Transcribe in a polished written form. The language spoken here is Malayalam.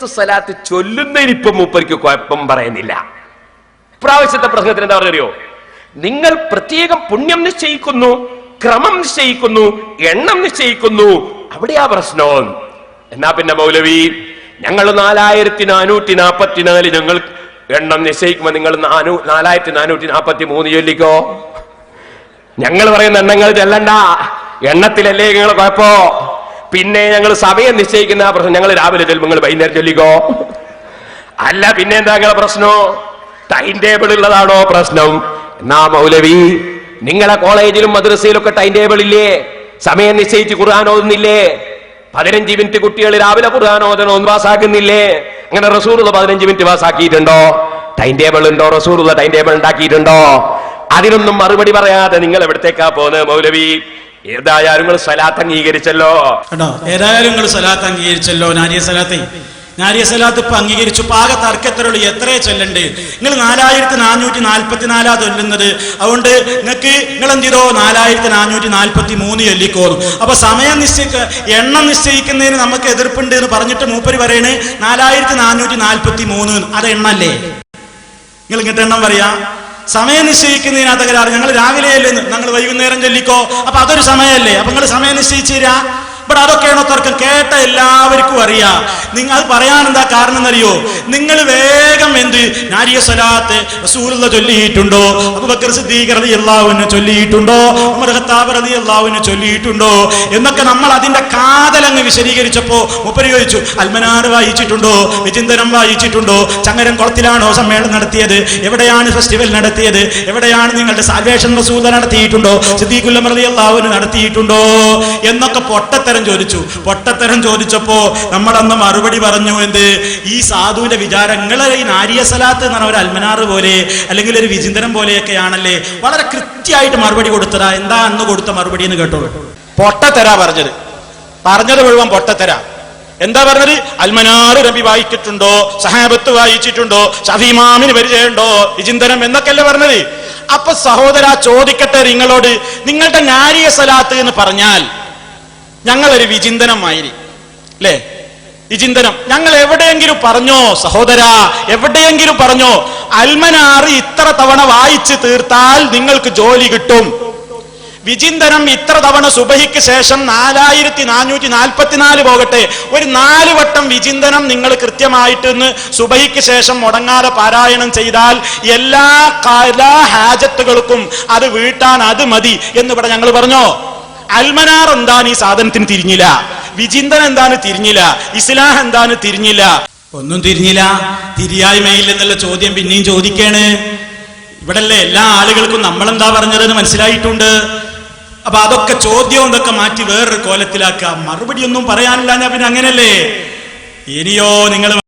സ്വലാത്ത് ചൊല്ലുന്നതിനിപ്പം മൂപ്പർക്ക് കുഴപ്പം പറയുന്നില്ല. പ്രാവശ്യത്തെ പ്രശ്നത്തിന് എന്താ പറയുകയോ, നിങ്ങൾ പ്രത്യേകം പുണ്യം നിശ്ചയിക്കുന്നു, ക്രമം നിശ്ചയിക്കുന്നു, എണ്ണം നിശ്ചയിക്കുന്നു, അവിടെയാ പ്രശ്നം. എന്നാ പിന്നെ മൗലവി ഞങ്ങൾ 4444 ഞങ്ങൾ എണ്ണം നിശ്ചയിക്കുമ്പോ നിങ്ങൾ 4443 ചൊല്ലിക്കോ. ഞങ്ങൾ പറയുന്ന എണ്ണങ്ങൾ ചെല്ലണ്ട, എണ്ണത്തിലല്ലേ നിങ്ങൾ കുഴപ്പോ. പിന്നെ ഞങ്ങൾ സമയം നിശ്ചയിക്കുന്ന ആ പ്രശ്നം, ഞങ്ങൾ രാവിലെ ചെല്ലുമ്പോൾ നിങ്ങൾ വൈകുന്നേരം ചൊല്ലിക്കോ. അല്ല പിന്നെ എന്താ പ്രശ്നോ? ടൈം ടേബിൾ ഉള്ളതാണോ പ്രശ്നം? എന്നാ മൗലവി നിങ്ങളെ കോളേജിലും മദ്രസയിലൊക്കെ ടൈം ടേബിൾ ഇല്ലേ? സമയം നിശ്ചയിച്ച് ഖുർആൻ ഓതുന്നില്ലേ? 15 മിനിറ്റ് കുട്ടികൾ രാവിലെ ഖുർആൻ ഓതണം പാസ്സാക്കുന്നില്ലേ? അങ്ങനെ റസൂലുള്ള 15 മിനിറ്റ് പാസ്സാക്കിയിട്ടുണ്ടോ? ടൈം ടേബിൾ ഉണ്ടോ? റസൂലുള്ള ടൈം ടേബിൾ ഉണ്ടാക്കിയിട്ടുണ്ടോ? അതിനൊന്നും മറുപടി പറയാതെ നിങ്ങൾ എവിടത്തേക്കാ പോകുന്നത് മൗലവി? ഏതായാലും നിങ്ങൾ സ്വലാത്ത് അംഗീകരിച്ചല്ലോ. ഏതായാലും നിങ്ങൾ സ്വലാത്ത് അംഗീകരിച്ചല്ലോ. നാരിയ സ്വലാത്ത് ഇപ്പൊ അംഗീകരിച്ചു. പാക തർക്കത്തിലുള്ള എത്രയെ ചൊല്ലണ്ട്? നിങ്ങൾ 4444 ചൊല്ലുന്നത്. അതുകൊണ്ട് നിങ്ങൾ എന്ത് ചെയ്തോ? 4443 ചൊല്ലിക്കോന്നു. അപ്പൊ സമയം എണ്ണം നിശ്ചയിക്കുന്നതിന് നമുക്ക് എതിർപ്പുണ്ട് എന്ന് പറഞ്ഞിട്ട് മൂപ്പര് പറയണേ 4443. അത് എണ്ണല്ലേ? നിങ്ങൾ ഇങ്ങോട്ട് എണ്ണം പറയാ. സമയം നിശ്ചയിക്കുന്നതിനകത്ത് തകരാറ്. ഞങ്ങൾ രാവിലെ അല്ലേ, ഞങ്ങൾ വൈകുന്നേരം ചൊല്ലിക്കോ. അപ്പൊ അതൊരു സമയമല്ലേ? അപ്പൊ നിങ്ങൾ സമയം നിശ്ചയിച്ചു തരാ. ഇവിടെ അതൊക്കെയാണോ തർക്കം? കേട്ട എല്ലാവർക്കും അറിയാം. നിങ്ങൾ അത് പറയാൻ എന്താ കാരണം എന്നറിയോ? നിങ്ങൾ വേഗം എന്ത് നാരിയ സ്വലാത്ത് റസൂലുള്ള ചൊല്ലിയിട്ടുണ്ടോ? അബൂബക്കർ സിദ്ദീഖ് റളിയല്ലാഹു അൻഹു ചൊല്ലിയിട്ടുണ്ടോ? ഉമർ ഖത്താബ് റളിയല്ലാഹു അൻഹു ചൊല്ലിയിട്ടുണ്ടോ എന്നൊക്കെ നമ്മൾ അതിന്റെ കാതലങ്ങ് വിശദീകരിച്ചപ്പോ മൂപ്പര് ചോദിച്ചു, അൽമനാർ വായിച്ചിട്ടുണ്ടോ? വിചിന്തനം വായിച്ചിട്ടുണ്ടോ? ചങ്ങരം കുളത്തിലാണോ സമ്മേളനം നടത്തിയത്? എവിടെയാണ് ഫെസ്റ്റിവൽ നടത്തിയത്? എവിടെയാണ് നിങ്ങളുടെ സാൽവേഷൻ റസൂൽ നടത്തിയിട്ടുണ്ടോ? സിദ്ദീഖുൽ ഉമർ റളിയല്ലാഹു അൻഹു നടത്തിയിട്ടുണ്ടോ എന്നൊക്കെ പൊട്ടത്തരം ചോദിച്ചപ്പോ നമ്മളന്ന് മറുപടി പറഞ്ഞു, എന്ത്? ഈ സാധുവിന്റെ വിചാരങ്ങൾ ഈ നാരിയ സ്വലാത്ത് എന്ന് പറഞ്ഞ ഒരു അൽമനാർ പോലെ അല്ലെങ്കിൽ ഒരു വിചിന്തനം പോലെയൊക്കെയാണല്ലേ. വളരെ കൃത്യമായിട്ട് മറുപടി കൊടുത്തതാ. എന്താ അന്ന് കൊടുത്ത മറുപടി എന്ന് കേട്ടോളൂ. പൊട്ടത്തരാ പറഞ്ഞത് മുഴുവൻ പൊട്ടത്തരാ. എന്താ പറഞ്ഞത്? അൽമനാർ നബി വായിച്ചിട്ടുണ്ടോ? സഹാബത്ത് വായിച്ചിട്ടുണ്ടോ? ഷഫീ ഇമാമിന് പരിചയമുണ്ടോ? വിചിന്തനം എന്നൊക്കെയല്ലേ പറഞ്ഞത്. അപ്പൊ സഹോദര ചോദിക്കട്ടെ നിങ്ങളോട്, നിങ്ങളുടെ നാരിയ സ്വലാത്ത് എന്ന് പറഞ്ഞാൽ ഞങ്ങളൊരു വിചിന്തനമായിരി അല്ലേ? വിചിന്തനം ഞങ്ങൾ എവിടെയെങ്കിലും പറഞ്ഞോ സഹോദര? എവിടെയെങ്കിലും പറഞ്ഞോ അൽമനാർ ഇത്ര തവണ വായിച്ച് തീർത്താൽ നിങ്ങൾക്ക് ജോലി കിട്ടും? വിചിന്തനം ഇത്ര തവണ സുബഹിക്ക് ശേഷം 4444 പോകട്ടെ, ഒരു 4 വട്ടം വിചിന്തനം നിങ്ങൾ കൃത്യമായിട്ട് സുബഹിക്ക് ശേഷം മുടങ്ങാതെ പാരായണം ചെയ്താൽ എല്ലാ ഹാജത്തുകൾക്കും അത് വീട്ടാൻ അത് മതി എന്നിവിടെ ഞങ്ങൾ പറഞ്ഞോ? അൽമനാർ എന്താണ് ഈ സാധനത്തിന് തിരിഞ്ഞില്ല, വിചിന്തനം എന്താണ് തിരിഞ്ഞില്ല, ഇസ്ലാഹ് എന്താണ് തിരിഞ്ഞില്ല, ഒന്നും തിരിഞ്ഞില്ല. തിരിയായ്മയിൽ എന്നുള്ള ചോദ്യം പിന്നെയും ചോദിക്കാണ്. ഇവിടല്ലേ എല്ലാ ആളുകൾക്കും നമ്മളെന്താ പറഞ്ഞതെന്ന് മനസ്സിലായിട്ടുണ്ട്. അപ്പൊ അതൊക്കെ ചോദ്യം ഇതൊക്കെ മാറ്റി വേറൊരു കോലത്തിലാക്കുക. മറുപടി ഒന്നും പറയാനില്ല. ഞാൻ പിന്നെ അങ്ങനെയല്ലേ. ഇനിയോ നിങ്ങൾ